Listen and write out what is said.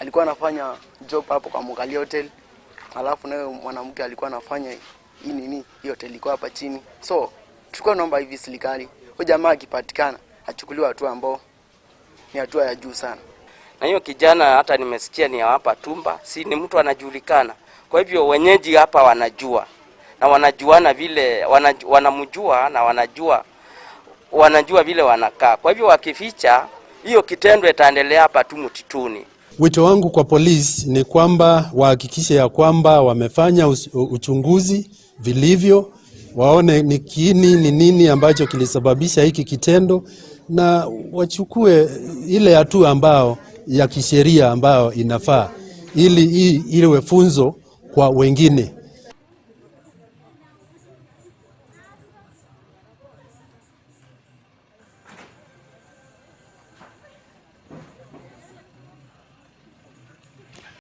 alikuwa anafanya job hapo kwa Mugali Hotel. Alafu naye mwanamke alikuwa anafanya hii hotel iko hapa chini. So tulikuwa naomba hivi serikali, huyo jamaa akipatikana achukuliwe hatua ambao ni hatua ya juu sana. Na hiyo kijana hata nimesikia ni hapa Tumba, si ni mtu anajulikana. Kwa hivyo wenyeji hapa wanajua. Na wanajuana vile wanamjua na wanajua vile wanakaa. Kwa hivyo wakificha hiyo kitendo itaendelea hapa tu mtituni. Wito wangu kwa polisi ni kwamba wahakikishe ya kwamba wamefanya uchunguzi vilivyo, waone ni kiini ni nini ambacho kilisababisha hiki kitendo, na wachukue ile hatua ambao ya kisheria ambao inafaa ili iwe funzo kwa wengine.